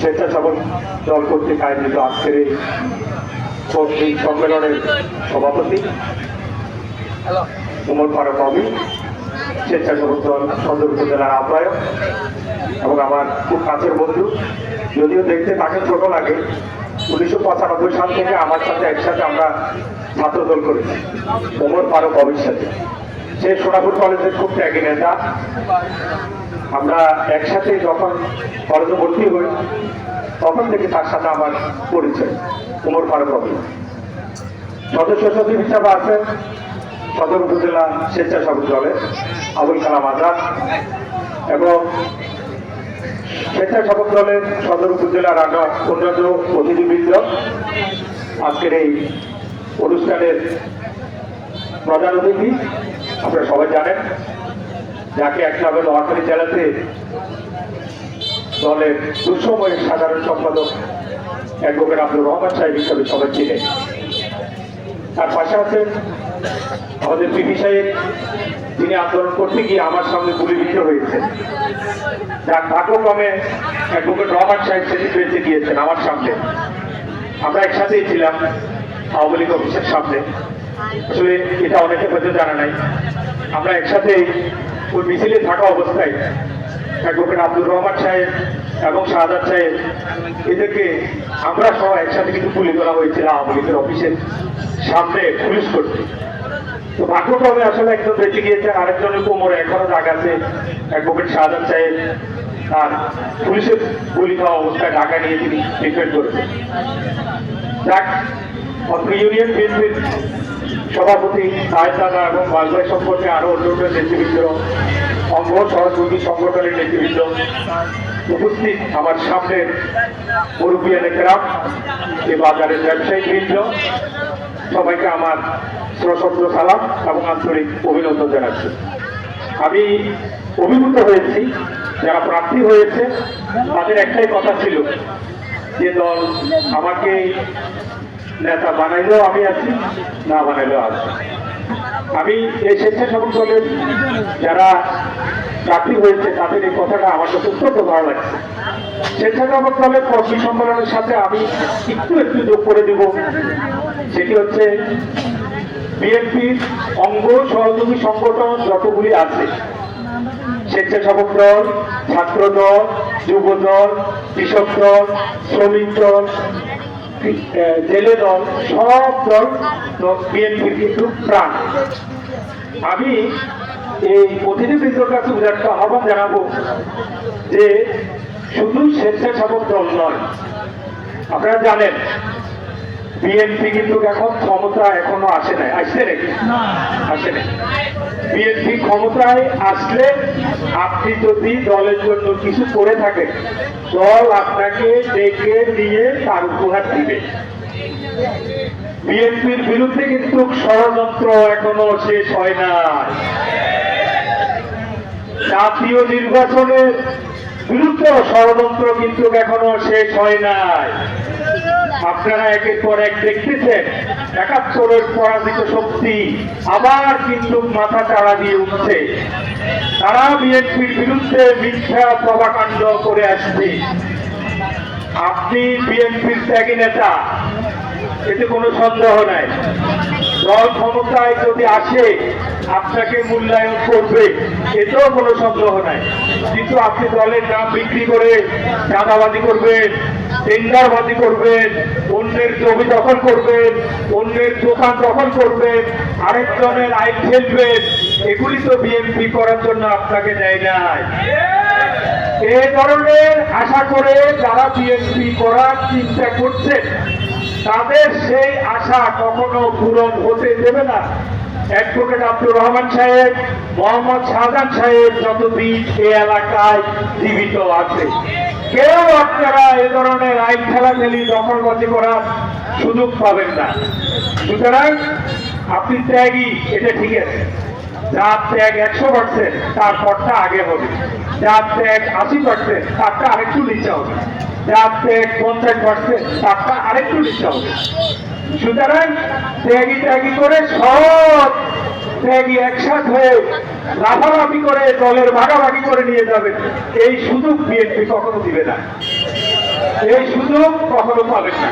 স্বেচ্ছাসেবক দল কর্তৃক আয়োজিত আজকের এই সম্মেলনের সভাপতি উমর ফারুক কবি, স্বেচ্ছাসেবক দল সদর উপজেলার আহ্বায়ক এবং আমার খুব কাছের বন্ধু, যদিও দেখতে তাকে ছোট লাগে। 1995 সাল থেকে আমার সাথে একসাথে আমরা ছাত্রদল করেছি উমর ফারুক কবির সাথে। সে সোনাপুর কলেজের খুব ত্যাগী নেতা। আমরা একসাথে যখন কলেজে ভর্তি হই তখন থেকে তার সাথে আমার পরিচয়। উমর ফারুক কবি সদস্য সচিব হিসাবে আছেন সদর উপজেলা স্বেচ্ছাসেবক দলের আবুল কালাম আজাদ, এবং স্বেচ্ছাসেবক দলের সদর উপজেলার অন্যান্য অতিথিবৃন্দ। আজকের এই অনুষ্ঠানের প্রধান অতিথি আপনারা সবাই জানেন, যাকে একলাভে নোয়াখালী জেলাতে দলের দুঃসময়ের সাধারণ সম্পাদক অ্যাডভোকেট আব্দুর রহমান সাহেব হিসাবে সবাই চিনেন। তার পাশে আছেন আমাদের পিপি সাহেব, যিনি আন্দোলন করতে গিয়ে আমার সামনে গুলিবিদ্ধ হয়েছেন। যার ভাগ্যক্রমে অ্যাডভোকেট রহমান সাহেব সেটি বেঁচে গিয়েছেন আমার সামনে। আমরা একসাথেই ছিলাম আওয়ামী লীগ অফিসের সামনে। আসলে এটা অনেকে হয়তো জানা নাই, আমরা একসাথে ওই মিছিলে থাকা অবস্থায় অ্যাডভোকেট আব্দুর রহমান সাহেব এবং শাহাদাত সাহেব, এদেরকে আমরা সহ একসাথে কিন্তু গুলি করা হয়েছিল আওয়ামী লীগের অফিসের সামনে পুলিশ করতে। তো ভাগ্যক্রমে আসলে একজন বেঁচে গিয়েছে, আরেকজনের কোমরে এখনো দাগ আছে। অ্যাডভোকেট শাহাদাত সাহেব আর পুলিশের গুলি খাওয়া অবস্থায় ঢাকা নিয়ে তিনি ট্রিটমেন্ট করেছেন। যাক, অত্র ইউনিয়ন বিএনপির সভাপতি সাহেব দাদা এবং বালভাই সম্পর্কে আরো অন্যান্য নেতৃবৃন্দ, অঙ্গ সহযোগী সংগঠনের নেতৃবৃন্দ উপস্থিত, আমার সামনে মুরব্বী এলাকার এই বাজারের ব্যবসায়ী বৃন্দ, সবাইকে আমার সশ্রদ্ধ সালাম এবং আন্তরিক অভিনন্দন জানাচ্ছি। আমি অভিভূত হয়েছি, যারা প্রার্থী হয়েছে তাদের একটাই কথা ছিল যে দল আমাকে নেতা বানাইলেও আমি আছি, না বানাইলেও আছি। আমি এই স্বেচ্ছাসেবক দলের যারা প্রার্থী হয়েছে তাদের এই কথাটা আমার কাছে অত্যন্ত ভালো লাগছে। স্বেচ্ছাসেবক দলের কর্মী সম্মেলনের সাথে আমি একটু যোগ করে দিব, সেটি হচ্ছে বিএনপির অঙ্গ সহযোগী সংগঠন যতগুলি আছে, স্বেচ্ছাসেবক দল, ছাত্র দল, যুব দল, কৃষক দল, শ্রমিক দল, জেলে দল, সব দল বিএনপির কিন্তু প্রাণ। আমি এই অতিথিবৃন্দর কাছে একটা আহ্বান জানাবো যে শুধু স্বেচ্ছাসেবক দল নয়, আপনারা জানেন বিএনপি কিন্তু এখন ক্ষমতা এখনো আসে নাই। আসছে নাকি? আসে নাই। বিএনপি ক্ষমতায় আসলে আপনি যদি দলের জন্য কিছু করে থাকেন, দল আপনাকে ডেকে নিয়ে তার উপহার দিবে। বিএনপির বিরুদ্ধে কিন্তু ষড়যন্ত্র এখনো শেষ হয় নাই। জাতীয় নির্বাচনের বিরুদ্ধে ষড়যন্ত্র কিন্তু এখনো শেষ হয় নাই। আপনারা একের পর এক দেখতেছেন ৭১-এর পরাজিত শক্তি আবার কিন্তু মাথা চাড়া দিয়ে উঠছে। তারা বিএনপির বিরুদ্ধে মিথ্যা প্রভাকাণ্ড করে আসছে। আপনি বিএনপির ত্যাগী নেতা, এতে কোনো সন্দেহ নাই। দল ক্ষমতায় যদি আসে আপনাকে মূল্যায়ন করবে, এতেও কোনো সন্দেহ নাই। কিন্তু আপনি দলের নাম বিক্রি করে চাঁদাবাজি করবেন, টেন্ডারবাজি করবেন, অন্যের জমি দখল করবেন, অন্যের দোকান দখল করবেন, আরেকজনের আইন খেলবেন, এগুলি তো বিএনপি করার জন্য আপনাকে দেয় নাই। এই ধরনের আশা করে যারা বিএনপি করার চিন্তা করছেন তাদের সেই আশা কখনো পূরণ হতে দেবে না অ্যাডভোকেট আব্দুর রহমান সাহেব, মোহাম্মদ শাহজাহান সাহেব যতদিন এই এলাকায় জীবিত আছে। কেউ আপনারা এ ধরনের আইন খেলাখেলি দখলবাজি করার সুযোগ পাবেন না। সুতরাং আপনি ত্যাগী, এটা ঠিক আছে। যার ত্যাগ ১০০%, তার পরটা আগে হবে। যার ত্যাগ ৮০%, তারটা আরেকটু নিচে হবে। যার ত্যাগ ৫০%, তারটা আরেকটু নিচে হবে। সুতরাং ত্যাগী করে সব ত্যাগী একসাথ হয়ে লাফালাফি করে দলের ভাগাভাগি করে নিয়ে যাবেন, এই সুযোগ বিএনপি কখনো দিবে না, এই সুযোগ কখনো পাবেন না।